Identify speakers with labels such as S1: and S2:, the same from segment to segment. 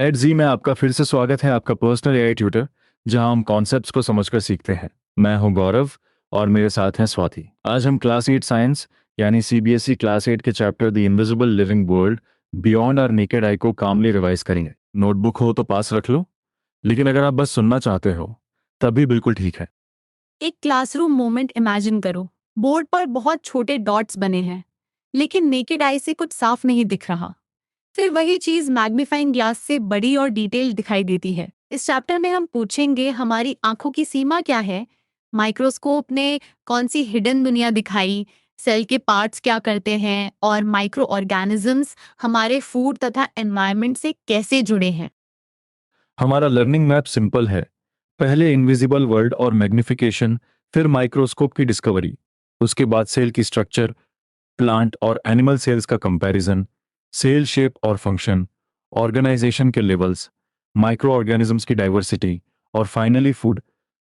S1: Eight जी में आपका फिर से स्वागत है, आपका पर्सनल एआई ट्यूटर, जहां हम कॉन्सेप्ट्स को समझकर सीखते हैं। मैं हूं गौरव और मेरे साथ हैं स्वाति। आज हम क्लास 8 साइंस यानी सीबीएसई क्लास 8 के chapter the invisible living world beyond our naked eye को कामली रिवाइज करेंगे। नोटबुक हो तो पास रख लो, लेकिन अगर आप बस सुनना चाहते हो तब भी बिल्कुल ठीक है।
S2: एक क्लासरूम मोमेंट इमेजिन करो। बोर्ड पर बहुत छोटे डॉट्स बने हैं, लेकिन नेकेड आई से कुछ साफ नहीं दिख रहा। फिर वही चीज मैग्नीफाइंग ग्लास से बड़ी और डिटेल्ड दिखाई देती है। इस चैप्टर में हम पूछेंगे हमारी आंखों की सीमा क्या है, माइक्रोस्कोप ने कौन सी हिडन दुनिया दिखाई, सेल के पार्ट्स क्या करते हैं और माइक्रो ऑर्गेनिजम्स हमारे फूड तथा एनवायरनमेंट से कैसे जुड़े हैं।
S1: हमारा लर्निंग मैप सिंपल है। पहले इनविजिबल वर्ल्ड और मैग्निफिकेशन, फिर माइक्रोस्कोप की डिस्कवरी, उसके बाद सेल की स्ट्रक्चर, प्लांट और एनिमल सेल्स का कंपैरिजन, सेल शेप और फंक्शन, ऑर्गेनाइजेशन के लेवल्स, माइक्रो ऑर्गेनिजम्स की डाइवर्सिटी और finally food,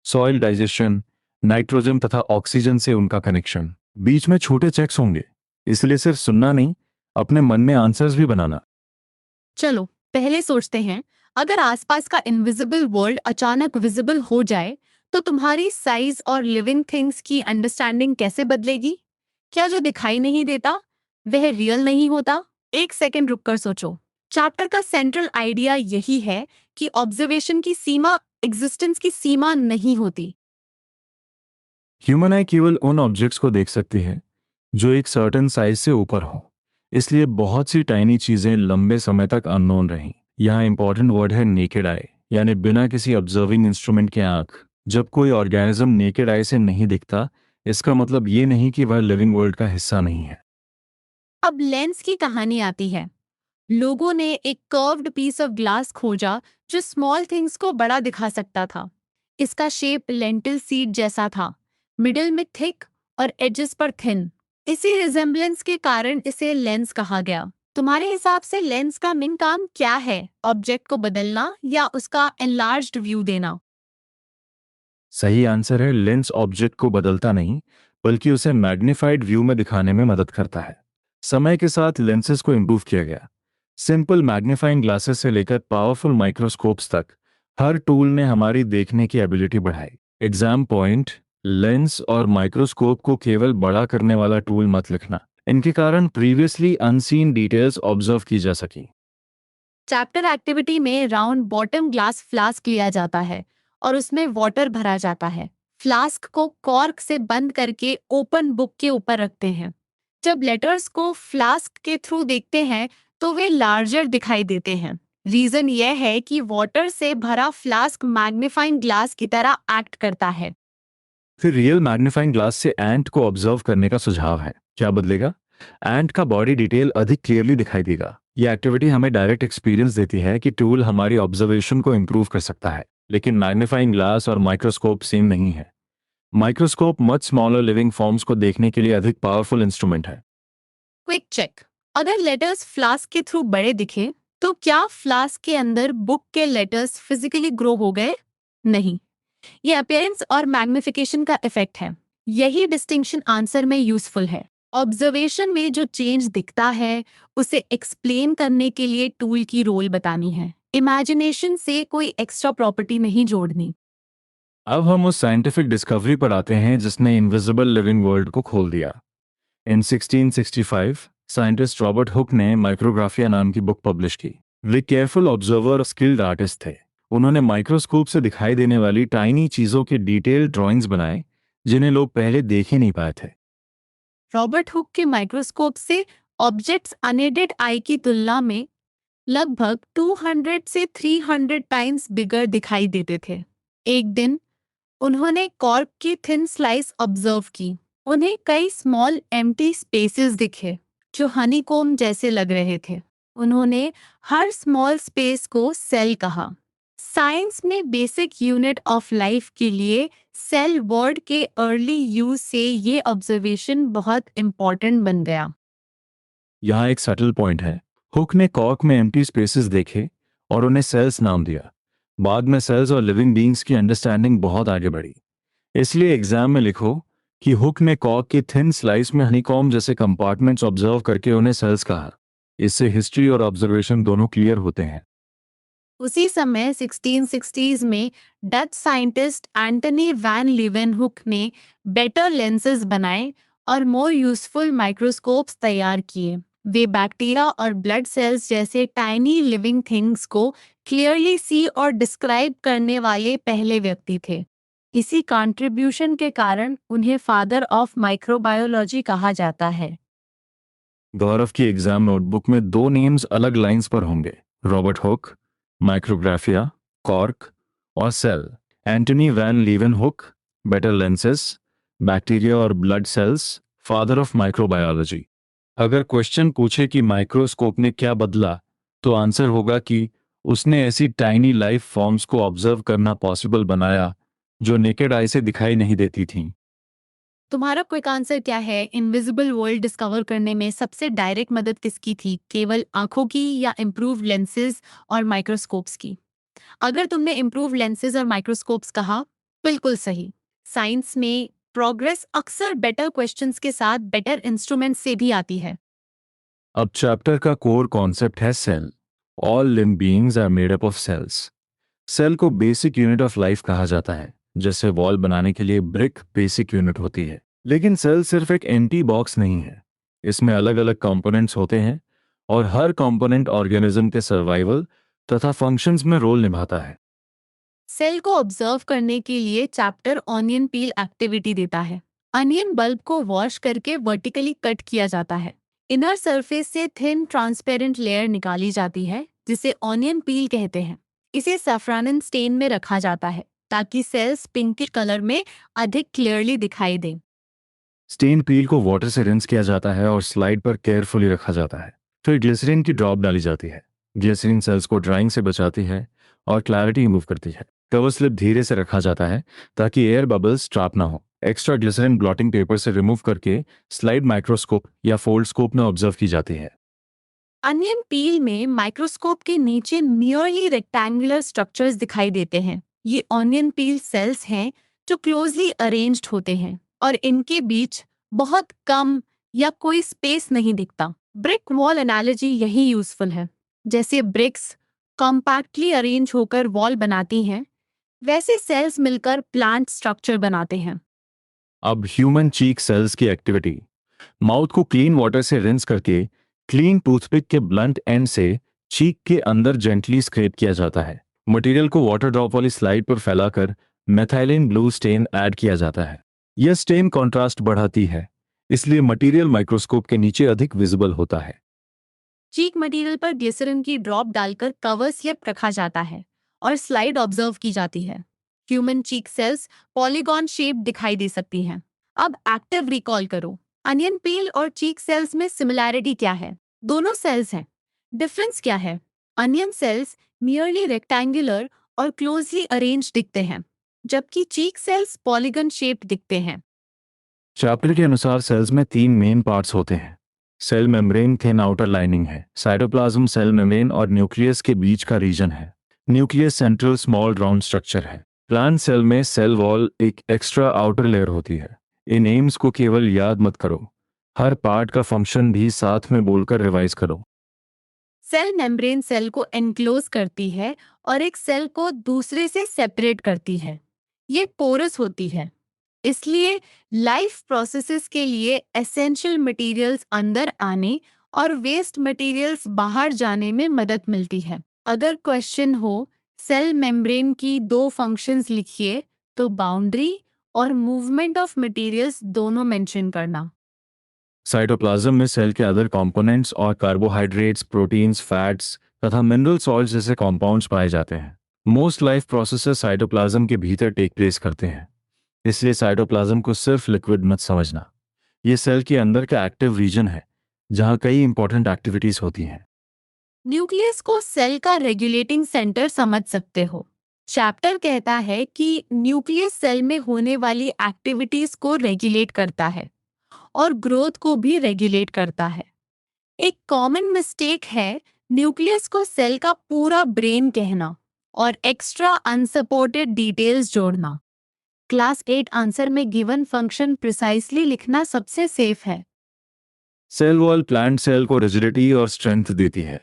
S1: soil digestion, nitrogen तथा ऑक्सीजन से उनका कनेक्शन। बीच में छोटे चेक्स होंगे, इसलिए सिर्फ सुनना नहीं, अपने मन में आंसर्स भी बनाना।
S2: चलो पहले सोचते हैं, अगर आसपास का इनविजिबल वर्ल्ड अचानक विजिबल हो जाए तो तुम्हारी साइज और लिविंग थिंग्स की अंडरस्टैंडिंग कैसे बदलेगी? क्या जो दिखाई नहीं देता वह रियल नहीं होता? एक सेकंड रुककर सोचो। चैप्टर का सेंट्रल आइडिया यही है कि ऑब्जर्वेशन की सीमा एग्जिस्टेंस की सीमा नहीं होती।
S1: ह्यूमन आई केवल उन ऑब्जेक्ट्स को देख सकती है जो एक सर्टेन साइज से ऊपर हो, इसलिए बहुत सी टाइनी चीजें लंबे समय तक अननोन रहीं। यहाँ इंपॉर्टेंट वर्ड है नेकेड आई, यानी बिना किसी ऑब्जर्विंग इंस्ट्रूमेंट के आंख। जब कोई ऑर्गेनिज्म नेकेड आई से नहीं दिखता, इसका मतलब ये नहीं कि वह लिविंग वर्ल्ड का हिस्सा नहीं है।
S2: अब लेंस की कहानी आती है। लोगों ने एक कर्व्ड पीस ऑफ ग्लास खोजा जो स्मॉल थिंग्स को बड़ा दिखा सकता था। इसका शेप लेंटिल सीड जैसा था, मिडिल में थिक और एजेस पर थिन। इसी रिजेम्बलेंस के कारण इसे लेंस कहा गया। तुम्हारे हिसाब से लेंस का मेन काम क्या है? ऑब्जेक्ट को बदलना या उसका एनलार्ज्ड व्यू देना?
S1: सही आंसर है, लेंस ऑब्जेक्ट को बदलता नहीं, बल्कि उसे मैग्नीफाइड व्यू में दिखाने में मदद करता है। समय के साथ लेंसेज को इम्प्रूव किया गया। सिंपल मैग्नीफाइंग ग्लासेस से लेकर पावरफुल माइक्रोस्कोप्स तक, हर टूल ने हमारी देखने की एबिलिटी बढ़ाई। एग्जाम पॉइंट: लेंस और माइक्रोस्कोप को केवल बड़ा करने वाला टूल मत लिखना, इनके कारण प्रीवियसली अनसीन डिटेल्स ऑब्जर्व की जा सकी।
S2: चैप्टर एक्टिविटी में राउंड बॉटम ग्लास फ्लास्क लिया जाता है और उसमें वाटर भरा जाता है। फ्लास्क को कॉर्क से बंद करके ओपन बुक के ऊपर रखते हैं। जब लेटर्स को फ्लास्क के थ्रू देखते हैं तो वे लार्जर दिखाई देते हैं। रीजन यह है कि वाटर से भरा फ्लास्क मैग्नीफाइंग ग्लास की तरह एक्ट करता है।
S1: फिर रियल मैग्नीफाइंग ग्लास से एंट को ऑब्जर्व करने का सुझाव है। क्या बदलेगा? एंट का बॉडी डिटेल अधिक क्लियरली दिखाई देगा। यह एक्टिविटी हमें डायरेक्ट एक्सपीरियंस देती है कि टूल हमारी ऑब्जर्वेशन को इंप्रूव कर सकता है, लेकिन मैग्नीफाइंग ग्लास और माइक्रोस्कोप सेम नहीं है। Microscope much smaller living forms को देखने के लिए अधिक पावरफुल इंस्ट्रूमेंट है।
S2: Quick check. अगर लेटर्स फ्लास्क के थ्रू बड़े दिखे तो क्या फ्लास्क के अंदर बुक के लेटर्स फिजिकली ग्रो हो गए? नहीं, ये अपीयरेंस और मैग्निफिकेशन का इफेक्ट है। यही डिस्टिंक्शन आंसर में यूजफुल है। ऑब्जर्वेशन में जो चेंज दिखता है उसे एक्सप्लेन करने के लिए टूल की रोल बतानी है, इमेजिनेशन से कोई एक्स्ट्रा प्रॉपर्टी नहीं जोड़नी।
S1: अब हम उस साइंटिफिक डिस्कवरी पर आते हैं जिसने इनविजिबल लिविंग वर्ल्ड को खोल दिया। इन 1665 साइंटिस्ट रॉबर्ट हुक ने माइक्रोग्राफिया नाम की बुक पब्लिश की। वे केयरफुल ऑब्जर्वर और स्किल्ड आर्टिस्ट थे। उन्होंने माइक्रोस्कोप से दिखाई देने वाली टाइनी चीजों के डिटेल्ड ड्राइंग्स बनाए, जिन्हें लोग पहले देख ही नहीं पाए थे।
S2: रॉबर्ट हुक के माइक्रोस्कोप से ऑब्जेक्ट्स अनएडेड आई की तुलना में लगभग 200 से 300 टाइम्स बिगर दिखाई देते थे। एक दिन उन्होंने कॉर्क की थिन स्लाइस ऑब्जर्व की। उन्हें कई स्मॉल एम्प्टी स्पेसेस दिखे जो हनीकॉम्ब जैसे लग रहे थे। उन्होंने हर स्मॉल स्पेस को सेल कहा। साइंस में बेसिक यूनिट ऑफ लाइफ के लिए सेल वर्ड के अर्ली यूज से ये ऑब्जर्वेशन बहुत इंपॉर्टेंट बन गया।
S1: यहाँ एक सटल पॉइंट है। हुक ने कॉर्क में एम्प्टी स्पेसेस देखे और उन्हें सेल्स नाम दिया। बाद में सेल्स और लिविंग बीइंग्स की अंडरस्टैंडिंग बहुत आगे बढ़ी। इसलिए एग्जाम में लिखो कि हुक ने कॉर्क की थिन स्लाइस में हनीकॉम्ब जैसे कंपार्टमेंट्स ऑब्जर्व करके उन्हें सेल्स कहा। इससे हिस्ट्री और ऑब्जर्वेशन दोनों क्लियर होते हैं।
S2: उसी समय 1660s में Dutch scientist Antony van Leeuwenhoek ने बेटर लेंसेज बनाए और मोर यूजफुल माइक्रोस्कोप्स तैयार किए। वे बैक्टीरिया और ब्लड सेल्स जैसे टाइनी लिविंग थिंग्स को क्लियरली सी और डिस्क्राइब करने वाले पहले व्यक्ति थे। इसी कंट्रीब्यूशन के कारण उन्हें फादर ऑफ माइक्रोबायोलॉजी कहा जाता है।
S1: गौरव की एग्जाम नोटबुक में दो नेम्स अलग लाइंस पर होंगे, रॉबर्ट हुक, माइक्रोग्राफिया, कॉर्क और cell. Antonie van Leeuwenhoek, better lenses, bacteria और blood cells, father of microbiology. अगर क्वेश्चन पूछे कि माइक्रोस्कोप ने क्या बदला, तो आंसर होगा कि उसने ऐसी टाइनी लाइफ फॉर्म्स को ऑब्जर्व करना पॉसिबल बनाया जो नेकेड आई से दिखाई नहीं देती थीं।
S2: तुम्हारा क्विक आंसर क्या है? इनविजिबल वर्ल्ड डिस्कवर करने में सबसे डायरेक्ट मदद किसकी थी? केवल आंखों की या इम्प्रूव लेंसेज और माइक्रोस्कोप्स की? अगर तुमने इम्प्रूव लेंसेज और माइक्रोस्कोप्स कहा, बिल्कुल सही। साइंस में प्रोग्रेस अक्सर बेटर क्वेश्चंस के साथ बेटर इंस्ट्रूमेंट से भी आती है।
S1: अब चैप्टर का कोर कॉन्सेप्ट है cell. All live beings are made up of cells. Cell को बेसिक यूनिट ऑफ लाइफ कहा जाता है। जैसे वॉल बनाने के लिए ब्रिक बेसिक यूनिट होती है, लेकिन सेल सिर्फ एक एम्प्टी बॉक्स नहीं है। इसमें अलग अलग कंपोनेंट्स होते हैं और हर कंपोनेंट ऑर्गेनिज्म के सर्वाइवल तथा फंक्शंस में रोल निभाता है।
S2: सेल को ऑब्जर्व करने के लिए चैप्टर ऑनियन पील एक्टिविटी देता है। अनियन बल्ब को वॉश करके वर्टिकली कट किया जाता है। इनर सरफेस से थिन ट्रांसपेरेंट लेयर निकाली जाती है जिसे ऑनियन पील कहते हैं। इसे सैफ्रानन स्टेन में रखा जाता है ताकि सेल्स पिंकिश कलर में अधिक क्लियरली दिखाई दें।
S1: स्टेन पील को वाटर से रिंस किया जाता है और स्लाइड पर केयरफुली रखा जाता है। फिर ग्लिसरीन की ड्रॉप डाली जाती है। ग्लिसरीन सेल्स को ड्राइंग से बचाती है और क्लैरिटी इम्प्रूव करती है। कवर स्लिप धीरे से रखा जाता है ताकि एयर बबल्स ट्रैप ना हो। एक्स्ट्रा ग्लिसरीन ब्लॉटिंग पेपर से रिमूव करके स्लाइड माइक्रोस्कोप या फोल्डस्कोप में ऑब्जर्व की जाती है।
S2: अनियन पील में माइक्रोस्कोप के नीचे नियरली रेक्टेंगुलर स्ट्रक्चर्स दिखाई देते हैं। ये ऑनियन पील सेल्स हैं जो क्लोजली अरेंज्ड होते हैं और इनके बीच बहुत कम या कोई स्पेस नहीं दिखता। ब्रिक वॉल एनालॉजी यही यूजफुल है। जैसे ब्रिक्स कॉम्पैक्टली अरेंज होकर वॉल बनाती हैं, वैसे सेल्स मिलकर प्लांट स्ट्रक्चर बनाते हैं।
S1: अब ह्यूमन चीक सेल्स की एक्टिविटी। माउथ को क्लीन वाटर से रिंस करके क्लीन टूथपिक के ब्लंट एंड से चीक के अंदर जेंटली स्क्रैप किया जाता है। मटेरियल को वाटर ड्रॉप वाली स्लाइड पर फैलाकर मेथाइलिन ब्लू स्टेन ऐड किया जाता है। यह स्टेन कंट्रास्ट बढ़ाती है, इसलिए मटेरियल माइक्रोस्कोप के नीचे अधिक विजिबल होता है।
S2: चीक मटेरियल पर ग्लिसरीन की ड्रॉप डालकर कवर स्लिप रखा जाता है और स्लाइड ऑब्जर्व की जाती है। Human cheek cells polygon shape दिखाई दे सकती हैं। अब एक्टिव रिकॉल करो। अनियन पील और चीक सेल्स में सिमिलैरिटी क्या है? दोनों सेल्स हैं। डिफरेंस क्या है? अनियन सेल्स नियरली रेक्टेंगुलर और क्लोजली अरेंज दिखते हैं, जबकि चीक सेल्स पॉलीगन शेप दिखते हैं।
S1: चैप्टर के अनुसार सेल्स में तीन मेन पार्ट्स होते हैं। Cell membrane thin outer lining है। साइटोप्लाज्म सेल मेम्ब्रेन और न्यूक्लियस के बीच का रीजन है। Nucleus central small round structure है। प्लांट सेल में सेल वॉल एक एक्स्ट्रा आउटर लेयर होती है। इन एम्स को केवल याद मत करो, हर पार्ट का फंक्शन भी साथ में बोलकर रिवाइज करो।
S2: सेल मेम्ब्रेन सेल को एनक्लोज करती है और एक सेल को दूसरे से सेपरेट करती है। ये पोरस होती है, इसलिए लाइफ प्रोसेसेस के लिए एसेंशियल मटेरियल्स अंदर आने और वेस्ट मटेरियल्स बाहर जाने में मदद मिलती है। अगर क्वेश्चन हो सेल मेम्ब्रेन की दो फंक्शंस लिखिए, तो बाउंड्री और मूवमेंट ऑफ मटेरियल्स दोनों मेंशन करना।
S1: साइटोप्लाज्म में सेल के अदर कंपोनेंट्स और कार्बोहाइड्रेट्स, प्रोटीन्स, फैट्स तथा मिनरल सॉल्ट्स जैसे कंपाउंड्स पाए जाते हैं। मोस्ट लाइफ प्रोसेसेस साइटोप्लाज्म के भीतर टेक प्लेस करते हैं, इसलिए साइटोप्लाज्म को सिर्फ लिक्विड मत समझना। ये सेल के अंदर का एक्टिव रीजन है जहाँ कई इंपॉर्टेंट एक्टिविटीज होती हैं।
S2: न्यूक्लियस को सेल का रेगुलेटिंग सेंटर समझ सकते हो। चैप्टर कहता है कि न्यूक्लियस सेल में होने वाली एक्टिविटीज को रेगुलेट करता है और ग्रोथ को भी रेगुलेट करता है। एक कॉमन मिस्टेक है न्यूक्लियस को सेल का पूरा ब्रेन कहना और एक्स्ट्रा अनसपोर्टेड डिटेल्स जोड़ना। क्लास 8 आंसर में गिवन फंक्शन प्रिसाइसली लिखना सबसे सेफ है।
S1: सेल वॉल प्लांट सेल को रिजिडिटी और स्ट्रेंथ देती है।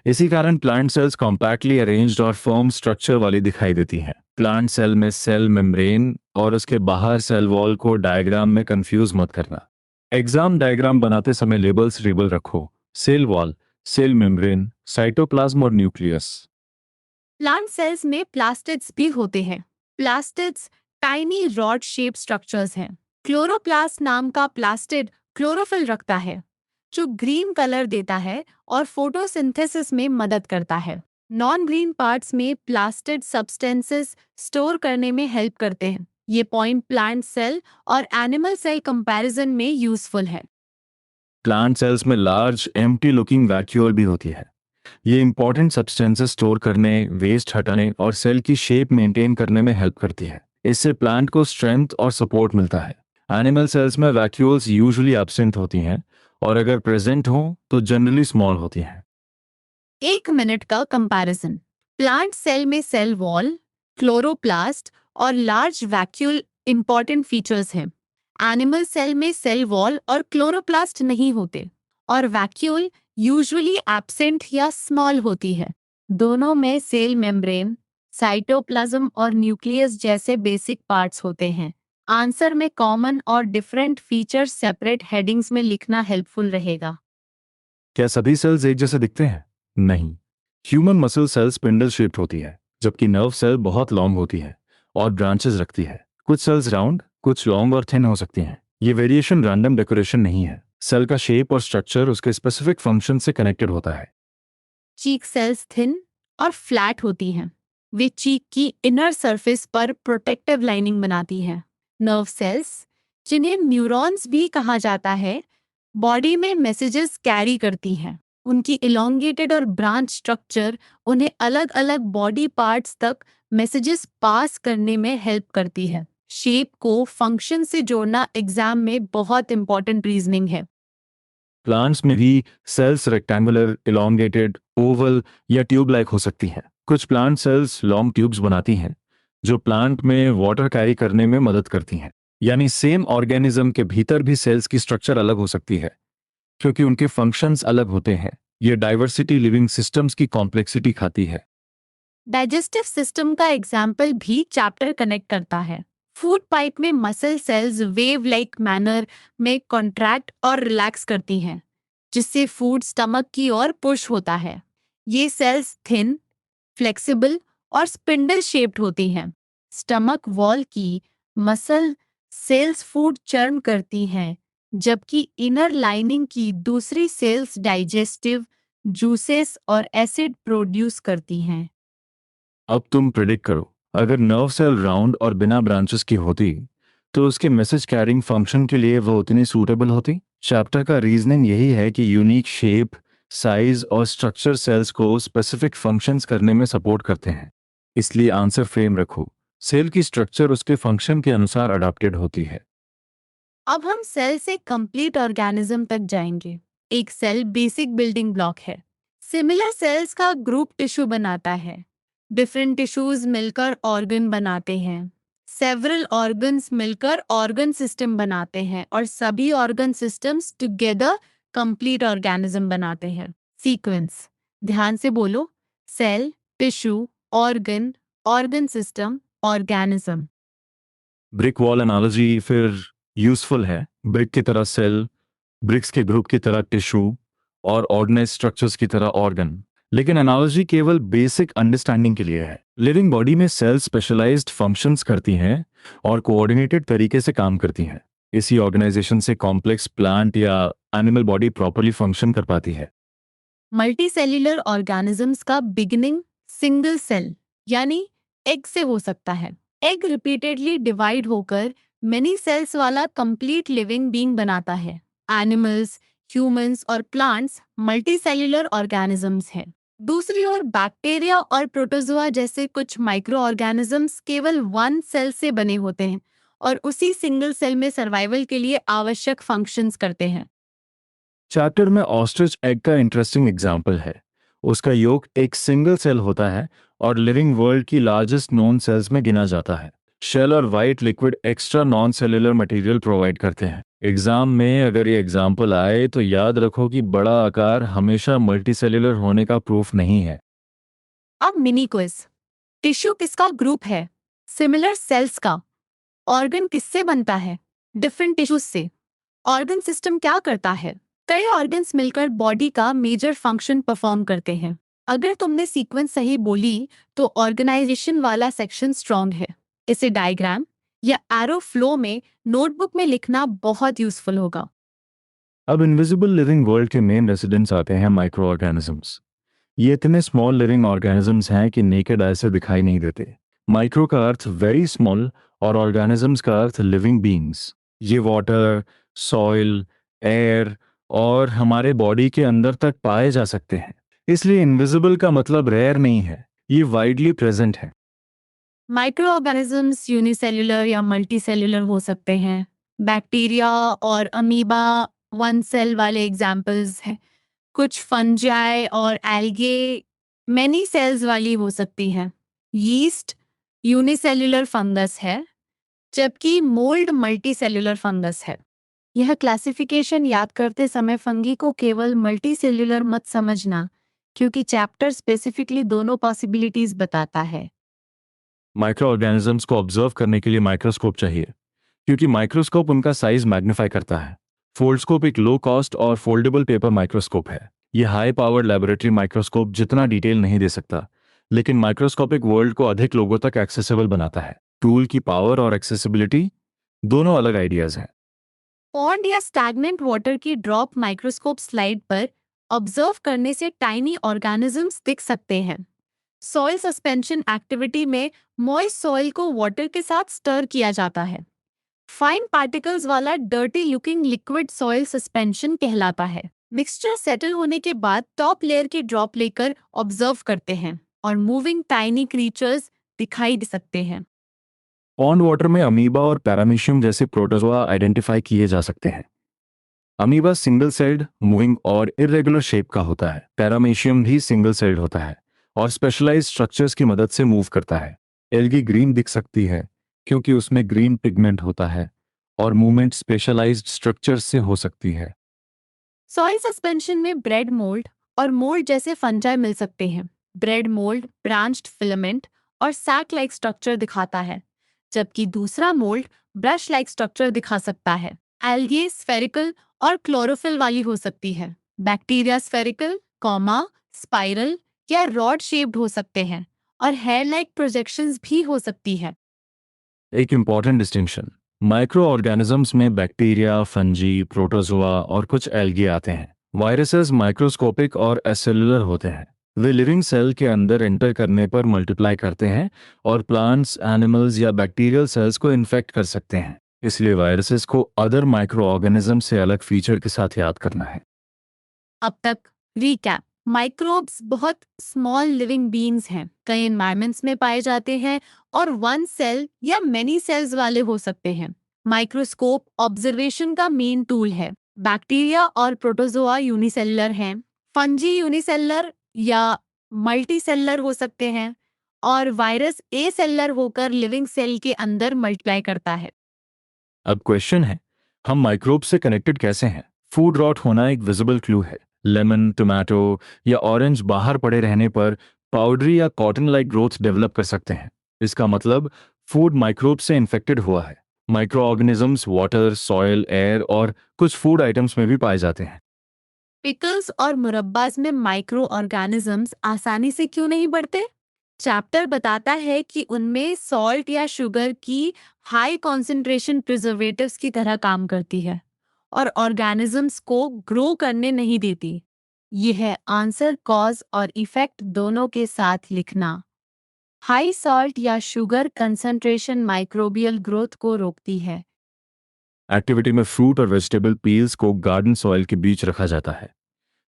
S1: इसी कारण प्लांट सेल्स कॉम्पैक्टली अरेंज्ड और फर्म स्ट्रक्चर वाली दिखाई देती हैं। प्लांट सेल में सेल मेम्ब्रेन और उसके बाहर सेल वॉल को डायग्राम में कंफ्यूज मत करना। एग्जाम डायग्राम बनाते समय लेबल्स रिबल रखो। Cell wall, cell membrane, cytoplasm और न्यूक्लियस।
S2: प्लांट सेल्स में प्लास्टिड्स भी होते हैं। Plastids tiny rod shape structures हैं। क्लोरोप्लास्ट नाम का प्लास्टिड क्लोरोफिल रखता है, जो ग्रीन कलर देता है और फोटोसिंथेसिस में मदद करता है। नॉन ग्रीन पार्ट्स में प्लास्टिड सब्सटेंसेस स्टोर करने में हेल्प करते हैं। ये पॉइंट प्लांट सेल और एनिमल सेल कंपैरिजन में यूजफुल है।
S1: प्लांट सेल्स में लार्ज एम्प्टी लुकिंग वैक्यूल भी होती है। ये इंपॉर्टेंट सब्सटेंसेस स्टोर करने, वेस्ट हटाने और सेल की शेप मेंटेन करने में हेल्प करती है। इससे प्लांट को स्ट्रेंथ और सपोर्ट मिलता है। एनिमल सेल्स में वैक्यूल्स यूजुअली एब्सेंट होती हैं और अगर प्रेजेंट हो तो जनरली स्मॉल होती हैं।
S2: 1 मिनट का कंपैरिजन। प्लांट सेल में सेल वॉल, क्लोरोप्लास्ट और लार्ज वैक्यूल इंपॉर्टेंट फीचर्स हैं। एनिमल सेल में सेल वॉल और क्लोरोप्लास्ट नहीं होते और वैक्यूल यूजुअली एब्सेंट या स्मॉल होती है। दोनों में सेल मेम्ब्रेन, साइटोप्लाज्म और न्यूक्लियस जैसे बेसिक पार्ट्स होते हैं। आंसर में कॉमन और डिफरेंट फीचर्स सेपरेट हेडिंग्स में लिखना हेल्पफुल रहेगा।
S1: क्या सभी सेल्स एक जैसे दिखते हैं? नहीं। Human muscle cell spindle shaped होती है, जबकि नर्व सेल बहुत लॉन्ग होती है और ब्रांचेस रखती है। कुछ सेल्स राउंड, कुछ लॉन्ग और थिन हो सकती हैं। ये वेरिएशन रैंडम डेकोरेशन नहीं है। सेल का शेप और स्ट्रक्चर उसके स्पेसिफिक फंक्शन से कनेक्टेड होता है।
S2: चीक सेल्स थिन और फ्लैट होती हैं। वे चीक की इनर सरफेस पर प्रोटेक्टिव लाइनिंग बनाती हैं। नर्व सेल्स, जिन्हें न्यूरॉन्स भी कहा जाता है, बॉडी में मैसेजेस कैरी करती हैं। उनकी इलोंगेटेड और ब्रांच स्ट्रक्चर उन्हें अलग अलग बॉडी पार्ट्स तक मैसेजेस पास करने में हेल्प करती है। शेप को फंक्शन से जोड़ना एग्जाम में बहुत इंपॉर्टेंट रीजनिंग है।
S1: प्लांट्स में भी सेल्स रेक्टेंगुलर, इलोंगेटेड, ओवल या ट्यूब लाइक हो सकती हैं। कुछ प्लांट सेल्स लॉन्ग ट्यूब्स बनाती हैं जो प्लांट में वाटर कैरी करने में मदद करती हैं। यानी सेम ऑर्गेनिज्म के भीतर भी सेल्स की स्ट्रक्चर अलग हो सकती है क्योंकि उनके फंक्शंस अलग होते हैं। ये डाइवर्सिटी लिविंग सिस्टम्स की कॉम्प्लेक्सिटी खाती है।
S2: डाइजेस्टिव सिस्टम का एग्जाम्पल भी चैप्टर कनेक्ट करता है। फूड पाइप में muscle cells wave like manner में कॉन्ट्रैक्ट और रिलैक्स करती हैं, जिससे फूड स्टमक की ओर पुश होता है। ये सेल्स थिन, फ्लेक्सिबल और स्पिंडल शेप्ड होती हैं। स्टमक वॉल की मसल सेल्स फूड चर्न करती हैं, जबकि इनर लाइनिंग की दूसरी सेल्स डाइजेस्टिव जूसेस और एसिड प्रोड्यूस करती हैं।
S1: अब तुम प्रिडिक्ट करो, अगर नर्व सेल राउंड और बिना ब्रांचेस की होती तो उसके मैसेज कैरिंग फंक्शन के लिए वो उतनी सूटेबल होती? चैप्टर का रीजनिंग यही है कि यूनिक शेप, साइज और स्ट्रक्चर सेल्स को स्पेसिफिक फंक्शंस करने में सपोर्ट करते हैं। इसलिए आंसर फ्रेम रखो। सेल की स्ट्रक्चर उसके फंक्शन के अनुसार अडॉप्टेड होती है।
S2: अब हम सेल से कंप्लीट ऑर्गेनिज्म तक जाएंगे। एक सेल बेसिक बिल्डिंग ब्लॉक है। सिमिलर सेल्स का ग्रुप टिश्यू बनाता है। डिफरेंट टिश्यूज मिलकर ऑर्गन बनाते हैं। सेवरल ऑर्गन्स मिलकर ऑर्गन सिस्टम बनाते हैं और सभी organ systems together complete organism बनाते हैं। सीक्वेंस ध्यान से बोलो। Cell, tissue, organ, organ system, organism.
S1: Brick wall analogy फिर यूजफुल है। ब्रिक की तरह सेल, ब्रिक्स के ग्रुप की तरह टिश्यू और ऑर्गेनाइज स्ट्रक्चर्स की तरह ऑर्गन। लेकिन एनालॉजी केवल बेसिक अंडरस्टैंडिंग के लिए है। लिविंग बॉडी में सेल्स स्पेशलाइज्ड फंक्शंस करती हैं और कोऑर्डिनेटेड तरीके से काम करती हैं। इसी ऑर्गेनाइजेशन से कॉम्प्लेक्स प्लांट या एनिमल बॉडी प्रॉपर्ली फंक्शन कर पाती है।
S2: मल्टीसेल्युलर ऑर्गेनिजम्स का बिगिनिंग सिंगल सेल यानी एग से हो सकता है। एग रिपीटेडली डिवाइड होकर मेनी सेल्स वाला कंप्लीट लिविंग बीइंग बनाता है। एनिमल्स, ह्यूमंस और प्लांट्स मल्टीसेल्युलर ऑर्गेनिजम्स हैं। दूसरी ओर बैक्टीरिया और प्रोटोजोआ जैसे कुछ माइक्रो ऑर्गेनिजम्स केवल वन सेल से बने होते हैं और उसी सिंगल सेल में सर्वाइवल के लिए आवश्यक फंक्शंस करते हैं।
S1: चैप्टर में ऑस्ट्रिच एग का इंटरेस्टिंग एग्जाम्पल है। उसका योग एक सिंगल सेल होता है और लिविंग वर्ल्ड की लार्जेस्ट नोन सेल्स में गिना जाता है। शेल और white liquid extra non cellular material provide करते हैं। एग्जाम में अगर ये एग्जाम्पल आए तो याद रखो कि बड़ा आकार हमेशा मल्टीसेल्युलर होने का प्रूफ नहीं है।
S2: अब मिनी क्विज। टिश्यू किसका ग्रुप है? सिमिलर सेल्स का। ऑर्गन किससे बनता है? डिफरेंट टिश्यूज से। ऑर्गन सिस्टम क्या करता है? कई ऑर्गन्स मिलकर बॉडी का मेजर फंक्शन परफॉर्म करते हैं। अगर तुमने सीक्वेंस सही बोली तो ऑर्गेनाइजेशन वाला सेक्शन स्ट्रॉन्ग है। इसे डायग्राम या एरो फ्लो में नोटबुक में लिखना बहुत यूजफुल होगा।
S1: अब इनविजिबल लिविंग वर्ल्ड के मेन रेसिडेंट्स आते हैं माइक्रो ऑर्गेनिजम्स। ये इतने स्मॉल लिविंग ऑर्गेनिजम्स हैं कि नेकेड आई से दिखाई नहीं देते। माइक्रो का अर्थ वेरी स्मॉल और ऑर्गेनिजम्स का अर्थ लिविंग बीइंग्स। ये वाटर, सॉइल, एयर और हमारे बॉडी के अंदर तक पाए जा सकते हैं। इसलिए इनविजिबल का मतलब रेयर नहीं है, ये वाइडली प्रेजेंट है।
S2: माइक्रो ऑर्गेनिजम्स यूनिसेल्युलर या मल्टीसेल्युलर हो सकते हैं। बैक्टीरिया और अमीबा वन सेल वाले एग्जाम्पल्स हैं। कुछ फंजाई और एल्गे मैनी सेल्स वाली हो सकती हैं। यीस्ट यूनिसेल्युलर फंगस है, जबकि मोल्ड मल्टीसेल्युलर फंगस है। यह क्लासिफिकेशन याद करते समय फंगी को केवल मल्टीसेल्युलर मत समझना, क्योंकि चैप्टर स्पेसिफिकली दोनों पॉसिबिलिटीज बताता है।
S1: माइक्रो ऑर्गेनिजम्स को ऑब्जर्व करने के लिए माइक्रोस्कोप चाहिए, क्योंकि माइक्रोस्कोप उनका साइज मैग्नीफाई करता है। फोल्डस्कोप एक लो कॉस्ट और फोल्डेबल पेपर माइक्रोस्कोप है। यह हाई पावर्ड लेबोरेटरी माइक्रोस्कोप जितना डिटेल नहीं दे सकता, लेकिन माइक्रोस्कोपिक वर्ल्ड को अधिक लोगों तक एक्सेसिबल बनाता है। टूल की पावर और एक्सेसिबिलिटी दोनों अलग आइडियाज हैं।
S2: पॉन्ड या स्टैग्नेंट वाटर की ड्रॉप माइक्रोस्कोप स्लाइड पर ऑब्जर्व करने से टाइनी ऑर्गेनिजम्स दिख सकते हैं। सॉइल सस्पेंशन एक्टिविटी में मॉइस्ट सॉइल को वाटर के साथ स्टर किया जाता है। फाइन पार्टिकल्स वाला dirty looking liquid soil suspension कहलाता है। मिक्सचर सेटल होने के बाद टॉप लेयर की ड्रॉप लेकर ऑब्जर्व करते हैं और मूविंग टाइनी क्रीचर्स दिखाई दे सकते हैं।
S1: पॉन्ड वाटर में अमीबा और पैरामीशियम जैसे प्रोटोजोआ आइडेंटिफाई किए जा सकते हैं। अमीबा सिंगल सेल्ड, मूविंग और इरेगुलर शेप का होता है। पैरामीशियम भी सिंगल सेल्ड होता है और स्पेशलाइज्ड स्ट्रक्चर्स की मदद से मूव करता है। एल्गी ग्रीन दिख सकती है क्योंकि उसमें ग्रीन पिगमेंट होता है और मूवमेंट स्पेशलाइज्ड स्ट्रक्चर्स से हो सकती है।
S2: सॉइल सस्पेंशन में ब्रेड मोल्ड और मोल्ड जैसे फंजाई मिल सकते हैं। ब्रेड मोल्ड ब्रांच्ड फिलामेंट और सैक लाइक स्ट्रक्चर दिखाता है, जबकि दूसरा मोल्ड ब्रश लाइक स्ट्रक्चर दिखा सकता है। एल्गे स्फेरिकल और क्लोरोफिल वाली हो सकती है। बैक्टीरिया स्फेरिकल, कॉमा, स्पाइरल या रॉड शेप्ड हो सकते हैं और हेयर लाइक प्रोजेक्शंस भी हो सकती है।
S1: एक इम्पॉर्टेंट डिस्टिंक्शन, माइक्रो ऑर्गेनिजम्स में बैक्टीरिया, फंजी, प्रोटोजोआ और कुछ एल्गी आते हैं। वायरसेस माइक्रोस्कोपिक और एसेलुलर होते हैं। वे लिविंग सेल के अंदर एंटर करने पर मल्टीप्लाई करते हैं और प्लांट्स, एनिमल्स या बैक्टीरियल सेल्स को इन्फेक्ट कर सकते हैं। इसलिए वायरसेस को अदर माइक्रो ऑर्गेनिज्म से अलग फीचर के साथ याद करना है।
S2: अब तक रीकैप। माइक्रोब्स बहुत स्मॉल लिविंग बीइंग्स हैं, कई एनवायरमेंट्स में पाए जाते हैं और वन सेल या मेनी सेल्स वाले हो सकते हैं। माइक्रोस्कोप ऑब्जर्वेशन का मेन टूल है। बैक्टीरिया और प्रोटोजोआ यूनिसेलुलर हैं। फंजी यूनिसेलुलर या मल्टीसेलुलर हो सकते हैं और वायरस ए सेलुलर होकर लिविंग सेल के अंदर मल्टीप्लाई करता है।
S1: अब क्वेश्चन है, हम माइक्रोब से कनेक्टेड कैसे हैं? फूड रॉट होना एक विजिबल क्लू है। लेमन, टोमेटो या ऑरेंज बाहर पड़े रहने पर पाउडरी या कॉटन लाइक ग्रोथ डेवलप कर सकते हैं। इसका मतलब फूड माइक्रोब से इन्फेक्टेड हुआ है। Micro organisms water, soil, air और कुछ फूड आइटम्स में भी पाए जाते हैं।
S2: पिकल्स और मुरब्बास में माइक्रो ऑर्गेनिजम्स आसानी से क्यों नहीं बढ़ते? चैप्टर बताता है कि उनमें सॉल्ट या शुगर की हाई कॉन्सेंट्रेशन प्रिजर्वेटिव्स की तरह काम करती है और ऑर्गेनिजम्स को ग्रो करने नहीं देती। यह है आंसर, कॉज और इफेक्ट दोनों के साथ लिखना। हाई सॉल्ट या शुगर कंसंट्रेशन माइक्रोबियल ग्रोथ को रोकती है।
S1: एक्टिविटी में फ्रूट और वेजिटेबल पील्स को गार्डन सॉइल के बीच रखा जाता है।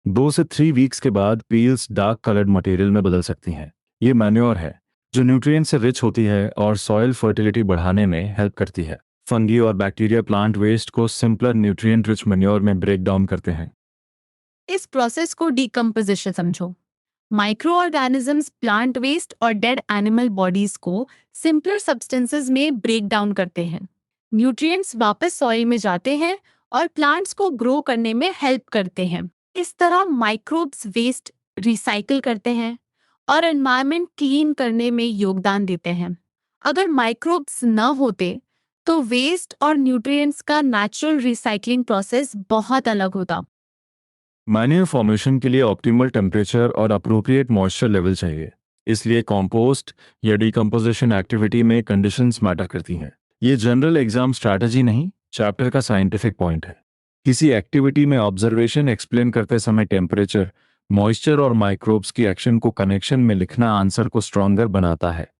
S1: 2 से 3 वीक्स के बाद पील्स डार्क कलर्ड मटेरियल में बदल सकती हैं। ये मैन्योर है जो न्यूट्रिएंट से रिच होती है और सॉइल फर्टिलिटी बढ़ाने में हेल्प करती है। फंगी और बैक्टीरिया प्लांट वेस्ट को सिंपलर न्यूट्रिएंट रिच मैन्योर में ब्रेक डाउन करते हैं।
S2: इस प्रोसेस को डीकम्पोजिशन समझो। माइक्रो ऑर्गेनिजम्स प्लांट वेस्ट और डेड एनिमल बॉडीज को सिंपलर सब्सटेंसेस में ब्रेक डाउन करते हैं। न्यूट्रिएंट्स वापस सॉइल में जाते हैं और प्लांट्स को ग्रो करने में हेल्प करते हैं। इस तरह माइक्रोब्स वेस्ट रिसाइकिल करते हैं और एनवायरनमेंट क्लीन करने में योगदान देते हैं। अगर माइक्रोब्स न होते तो वेस्ट और न्यूट्रिएंट्स का नेचुरल रिसाइकलिंग प्रोसेस बहुत अलग होता।
S1: मैन्योर फॉर्मेशन के लिए ऑप्टिमल टेम्परेचर और अप्रोप्रिएट मॉइस्चर लेवल चाहिए, इसलिए कंपोस्ट या डिकम्पोजिशन एक्टिविटी में कंडीशंस मैटर करती हैं। ये जनरल एग्जाम स्ट्रैटेजी नहीं, चैप्टर का साइंटिफिक पॉइंट है। किसी एक्टिविटी में ऑब्जर्वेशन एक्सप्लेन करते समय टेम्परेचर, मॉइस्चर और माइक्रोब्स की एक्शन को कनेक्शन में लिखना आंसर को स्ट्रॉन्गर बनाता है।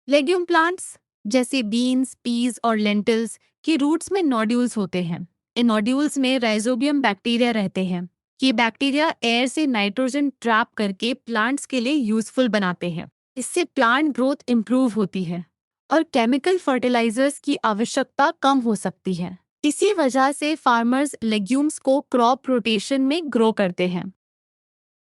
S2: लेग्यूम प्लांट्स जैसे बीन्स, पीज और लेंटिल्स की रूट्स में नोड्यूल्स होते हैं। इन नोड्यूल्स में राइजोबियम बैक्टीरिया रहते हैं। ये बैक्टीरिया एयर से नाइट्रोजन ट्रैप करके प्लांट्स के लिए यूजफुल बनाते हैं। इससे प्लांट ग्रोथ इंप्रूव होती है और केमिकल फर्टिलाइजर्स की आवश्यकता कम हो सकती है। इसी वजह से फार्मर्स लेग्यूम्स को क्रॉप रोटेशन में ग्रो करते हैं।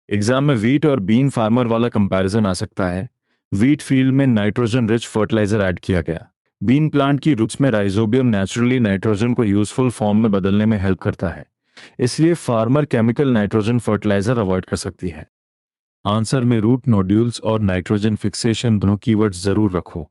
S1: एग्जाम में वीट और बीन फार्मर वाला कंपैरिजन आ सकता है। वीट फील्ड में नाइट्रोजन रिच फर्टिलाइजर ऐड किया गया। बीन प्लांट की रूट्स में राइजोबियम नेचुरली नाइट्रोजन को यूजफुल फॉर्म में बदलने में हेल्प करता है, इसलिए farmer chemical nitrogen fertiliser avoid कर सकती है। आंसर में रूट नोड्यूल्स और नाइट्रोजन फिक्सेशन दोनों कीवर्ड्स जरूर रखो।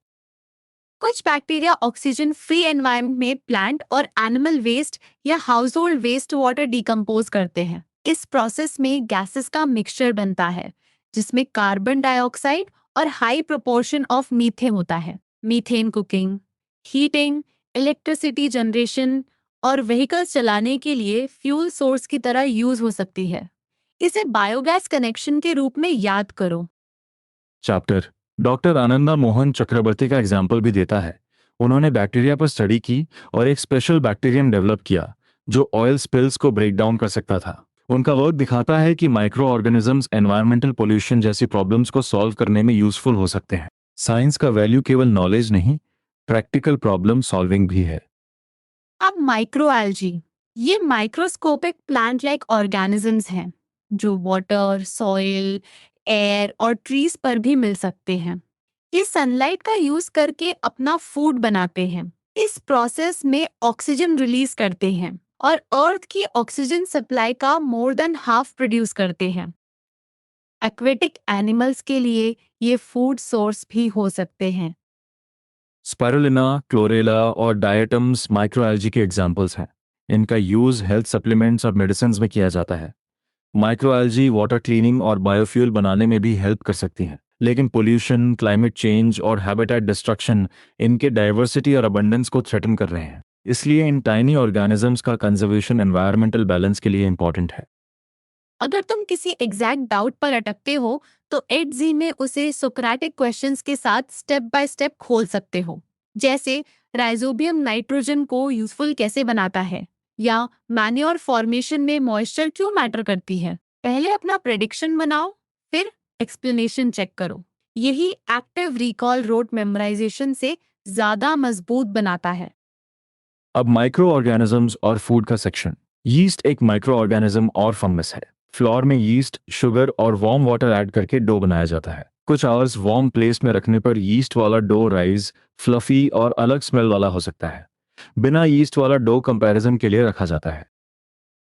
S2: कुछ बैक्टीरिया ऑक्सीजन फ्री एनवायरनमेंट में प्लांट और एनिमल वेस्ट या household waste water decompose करते हैं। इस प्रोसेस में गैसेस का मिक्सचर बनता है जिसमें कार्बन डाइऑक्साइड और हाई प्रोपोर्शन ऑफ मीथेन होता है। Methane cooking, heating, electricity generation और व्हीकल्स चलाने के लिए फ्यूल सोर्स की तरह यूज हो सकती है। इसे बायोगैस कनेक्शन के रूप में याद करो।
S1: चैप्टर डॉक्टर आनंदा मोहन चक्रवर्ती का एग्जाम्पल भी देता है। उन्होंने बैक्टीरिया पर स्टडी की और एक स्पेशल बैक्टीरियम डेवलप किया जो ऑयल स्पिल्स को ब्रेक डाउन कर सकता था। उनका वर्क दिखाता है कि माइक्रो ऑर्गेनिजम्स एनवायरमेंटल पोल्यूशन जैसी प्रॉब्लम्स को सॉल्व करने में यूजफुल हो सकते हैं। साइंस का वैल्यू केवल नॉलेज नहीं, प्रैक्टिकल प्रॉब्लम सॉल्विंग भी है।
S2: अब माइक्रोएल्जी, ये माइक्रोस्कोपिक प्लांट लाइक ऑर्गेनिजम्स हैं जो वाटर, सॉइल, एयर और ट्रीज पर भी मिल सकते हैं। ये सनलाइट का यूज करके अपना फूड बनाते हैं। इस प्रोसेस में ऑक्सीजन रिलीज करते हैं और अर्थ की ऑक्सीजन सप्लाई का मोर देन हाफ प्रोड्यूस करते हैं। एक्वेटिक एनिमल्स के लिए ये फूड सोर्स भी हो सकते हैं।
S1: स्पाइरुलिना, क्लोरेला और डायटम्स माइक्रोएल्जी के एग्जाम्पल्स हैं। इनका यूज हेल्थ सप्लीमेंट्स और मेडिसिन में किया जाता है। माइक्रोएल्जी वाटर क्लीनिंग और बायोफ्यूल बनाने में भी हेल्प कर सकती हैं, लेकिन पोल्यूशन, क्लाइमेट चेंज और हैबिटेट डिस्ट्रक्शन इनके डाइवर्सिटी और अबंडेंस को थ्रेटन कर रहे हैं। इसलिए इन टाइनी ऑर्गेनिजम्स का कंजर्वेशन एनवायरमेंटल बैलेंस के लिए इंपॉर्टेंट है।
S2: अगर तुम किसी एग्जैक्ट डाउट पर अटकते हो तो एडजी में उसे सोक्रेटिक क्वेश्चंस के साथ स्टेप बाय स्टेप खोल सकते हो। जैसे राइजोबियम नाइट्रोजन को यूजफुल कैसे बनाता है, या मैन्योर फॉर्मेशन में मॉइस्चर क्यों मैटर करती है। पहले अपना प्रेडिक्शन बनाओ, फिर एक्सप्लेनेशन चेक करो। यही एक्टिव रिकॉल रोट मेमोराइजेशन से ज्यादा मजबूत बनाता है।
S1: अब माइक्रो ऑर्गेनिजम्स और फूड का सेक्शन। यीस्ट एक माइक्रो ऑर्गेनिज्म और फंगस है। फ्लोर में यीस्ट, शुगर और वार्म वाटर ऐड करके डो बनाया जाता है। कुछ आवर्स वार्म प्लेस में रखने पर यीस्ट वाला डो राइज, फ्लफी और अलग स्मेल वाला हो सकता है। बिना यीस्ट वाला डो कंपैरिजन के लिए रखा जाता है।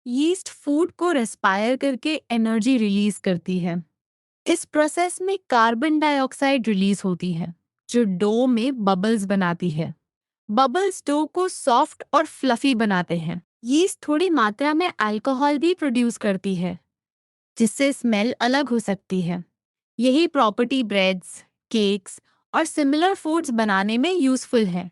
S2: यीस्ट फूड को रेस्पायर करके एनर्जी रिलीज करती है। इस प्रोसेस में कार्बन डाइऑक्साइड रिलीज होती है जो डो में बबल्स बनाती है। बबल्स डो को सॉफ्ट और फ्लफी बनाते हैं। यीस्ट थोड़ी मात्रा में अल्कोहल भी प्रोड्यूस करती है जिससे स्मेल अलग हो सकती है। यही प्रॉपर्टी ब्रेड्स, केक्स और सिमिलर फूड्स बनाने में यूजफुल है।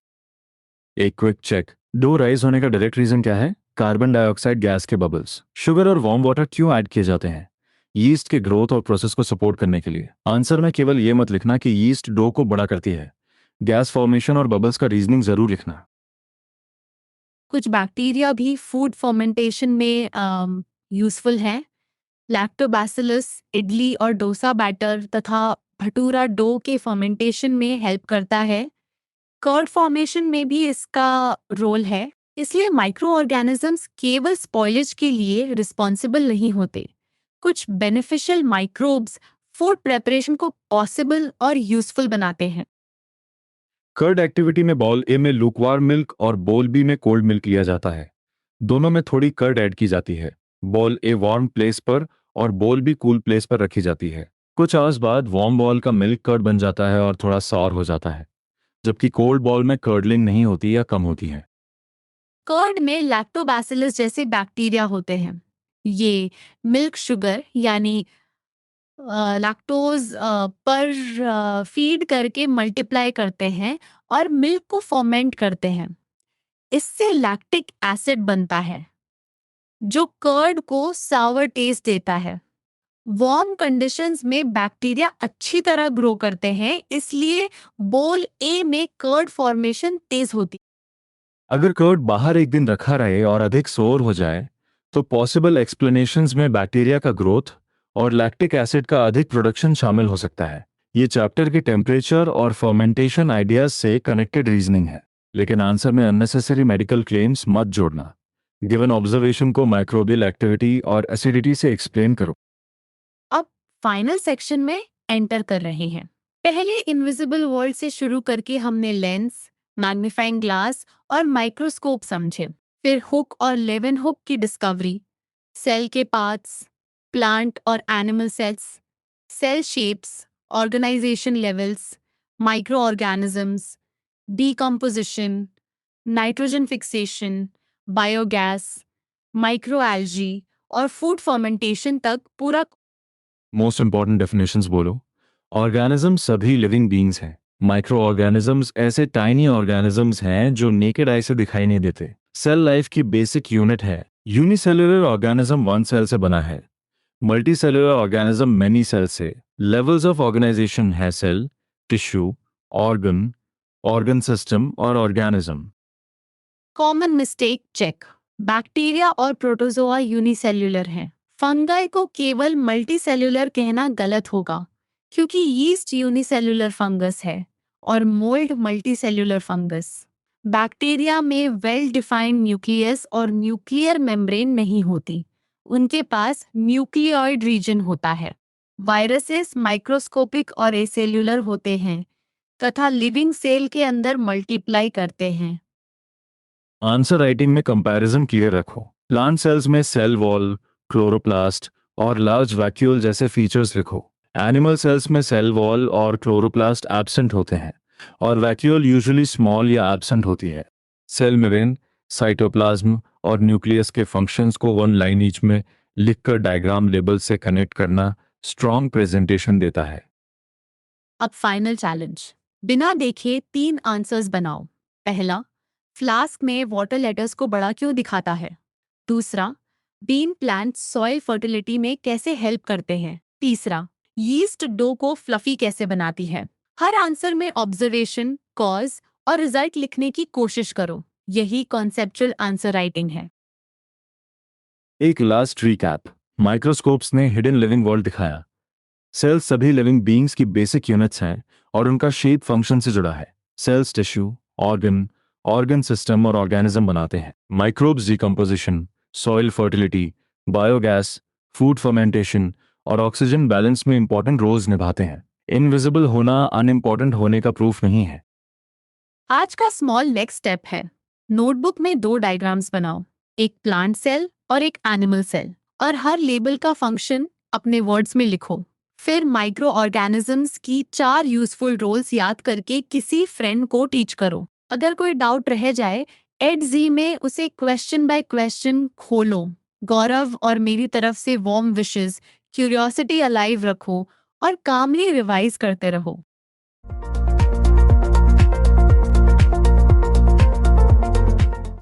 S1: एक क्विक चेक, डो राइज होने का डायरेक्ट रीजन क्या है? कार्बन डाइऑक्साइड गैस के बबल्स। शुगर और वार्म वाटर क्यों ऐड किए जाते हैं? यीस्ट के ग्रोथ और प्रोसेस को सपोर्ट करने के लिए। आंसर में केवल ये मत लिखना कि यीस्ट डो को बड़ा करती है। गैस फॉर्मेशन और बबल्स का रीजनिंग जरूर लिखना।
S2: कुछ बैक्टीरिया भी फूड फर्मेंटेशन में यूजफुल हैं। लैक्टोबैसिलस इडली और डोसा बैटर तथा भटूरा डो के फर्मेंटेशन में हेल्प करता है। कर्ड फॉर्मेशन में भी इसका रोल है। इसलिए माइक्रो ऑर्गेनिजम्स केवल स्पॉइलेज के लिए रिस्पॉन्सिबल नहीं होते। कुछ बेनिफिशियल माइक्रोब्स फूड प्रेपरेशन को पॉसिबल और यूजफुल बनाते हैं।
S1: कर्ड एक्टिविटी में बॉल ए में लुकवार्म मिल्क और बॉल बी में कोल्ड मिल्क लिया जाता है। दोनों में थोड़ी कर्ड ऐड की जाती है। बॉल ए वार्म प्लेस पर और बॉल बी कूल प्लेस पर रखी जाती है। कुछ आवर्स बाद वार्म बॉल का मिल्क कर्ड बन जाता है और थोड़ा सॉर हो जाता है, जबकि कोल्ड बॉल में कर्डलिंग नहीं होती या कम होती है।
S2: कर्ड में लैक्टोबैसिलस जैसे बैक्टीरिया होते हैं। ये मिल्क शुगर यानी लैक्टोज पर फीड करके मल्टीप्लाई करते हैं और मिल्क को फर्मेंट करते हैं। इससे लैक्टिक एसिड बनता है जो कर्ड को सावर टेस्ट देता है। वार्म कंडीशंस में बैक्टीरिया अच्छी तरह ग्रो करते हैं, इसलिए बोल ए में कर्ड फॉर्मेशन तेज होती।
S1: अगर कर्ड बाहर एक दिन रखा रहे और अधिक सोर हो जाए, तो पॉसिबल एक्सप्लेनेशंस में बैक्टीरिया का ग्रोथ और लैक्टिक एसिड का अधिक प्रोडक्शन शामिल हो सकता है। ये चैप्टर के टेम्परेचर और फर्मेंटेशन आइडियाज से कनेक्टेड रीजनिंग है, लेकिन आंसर में अननेसेसरी मेडिकल क्लेम्स मत जोड़ना। गिवन ऑब्जर्वेशन को माइक्रोबियल एक्टिविटी और एसिडिटी से एक्सप्लेन करो।
S2: अब फाइनल सेक्शन में एंटर कर रहे हैं। पहले इनविजिबल वर्ल्ड से शुरू करके हमने लेंस, मैग्नीफाइंग ग्लास और माइक्रोस्कोप समझे। फिर हुक और लेवन हुक की डिस्कवरी, सेल के पार्ट्स, प्लांट और animal cells, cell shapes, organisation levels, micro organisms, decomposition, nitrogen fixation, biogas, microalgae और फूड फर्मेंटेशन तक पूरा।
S1: मोस्ट इंपॉर्टेंट डेफिनेशंस बोलो। ऑर्गेनिज्म सभी लिविंग बींग्स हैं। माइक्रो ऑर्गेनिजम्स ऐसे टाइनी ऑर्गेनिजम्स हैं जो नेकेड आई से दिखाई नहीं देते। सेल लाइफ की बेसिक यूनिट है। यूनिसेलुलर ऑर्गेनिज्म वन सेल से बना है। Multi cellular organism many cell से। लेवल्स ऑफ ऑर्गेनाइजेशन है cell, tissue, organ, organ system और organism.
S2: Common mistake check. Bacteria और प्रोटोजोआ यूनिसेल्युलर हैं। फंगाई को केवल मल्टीसेल्युलर कहना गलत होगा, क्योंकि यीस्ट यूनिसेल्युलर फंगस है और मोल्ड मल्टीसेल्युलर फंगस। बैक्टीरिया में वेल डिफाइंड न्यूक्लियस और न्यूक्लियर मेम्ब्रेन नहीं होती, उनके पास न्यूक्लियोइड रीजन होता है। वायरसेस माइक्रोस्कोपिक और एसेल्युलर होते हैं तथा लिविंग सेल के अंदर मल्टीप्लाई करते हैं।
S1: आंसर राइटिंग में कंपैरिजन क्लियर रखो। प्लांट सेल्स में सेल वॉल, क्लोरोप्लास्ट और लार्ज वैक्यूल जैसे फीचर्स लिखो। एनिमल सेल्स में सेल वॉल और क्लोरोप्लास्ट एब्सेंट होते हैं और वैक्यूल यूजुअली स्मॉल या एब्सेंट होती है। सेल मेम्ब्रेन, साइटोप्लाज्म और न्यूक्लियस के फंक्शंस को वन लाइन ईच में लिखकर डायग्राम लेबल से कनेक्ट करना स्ट्रॉन्ग प्रेजेंटेशन देता है।
S2: अब फाइनल चैलेंज। बिना देखे 3 आंसर्स बनाओ। पहला, फ्लास्क में वाटर लेटर्स को बड़ा क्यों दिखाता है? दूसरा, बीन प्लांट सॉइल फर्टिलिटी में कैसे हेल्प करते हैं? तीसरा, यीस्ट डो को फ्लफी कैसे बनाती है? हर आंसर में ऑब्जर्वेशन, कॉज और रिजल्ट लिखने की कोशिश करो। यही कॉन्सेप्चुअल आंसर राइटिंग है।
S1: एक लास्ट रिकैप। माइक्रोस्कोप्स ने हिडन लिविंग वर्ल्ड दिखाया। सेल्स सभी लिविंग बीइंग्स की बेसिक यूनिट्स हैं और उनका शेप फंक्शन से जुड़ा है। Cells tissue, organ, organ system और ऑर्गेनिज्म बनाते हैं। Microbes decomposition, soil fertility, biogas, food fermentation और ऑक्सीजन बैलेंस में इंपॉर्टेंट रोल्स निभाते हैं। इनविजिबल होना अनइम्पॉर्टेंट होने का प्रूफ नहीं है।
S2: आज का स्मॉल नेक्स्ट स्टेप है, नोटबुक में 2 डायग्राम्स बनाओ, एक प्लांट सेल और एक एनिमल सेल, और हर लेबल का फंक्शन अपने वर्ड्स में लिखो। फिर माइक्रो ऑर्गेनिजम्स की 4 यूजफुल रोल्स याद करके किसी फ्रेंड को टीच करो। अगर कोई डाउट रह जाए, एड जी में उसे क्वेश्चन बाय क्वेश्चन खोलो। गौरव और मेरी तरफ से वार्म विशेस, क्यूरियोसिटी अलाइव रखो और कामली रिवाइज करते रहो।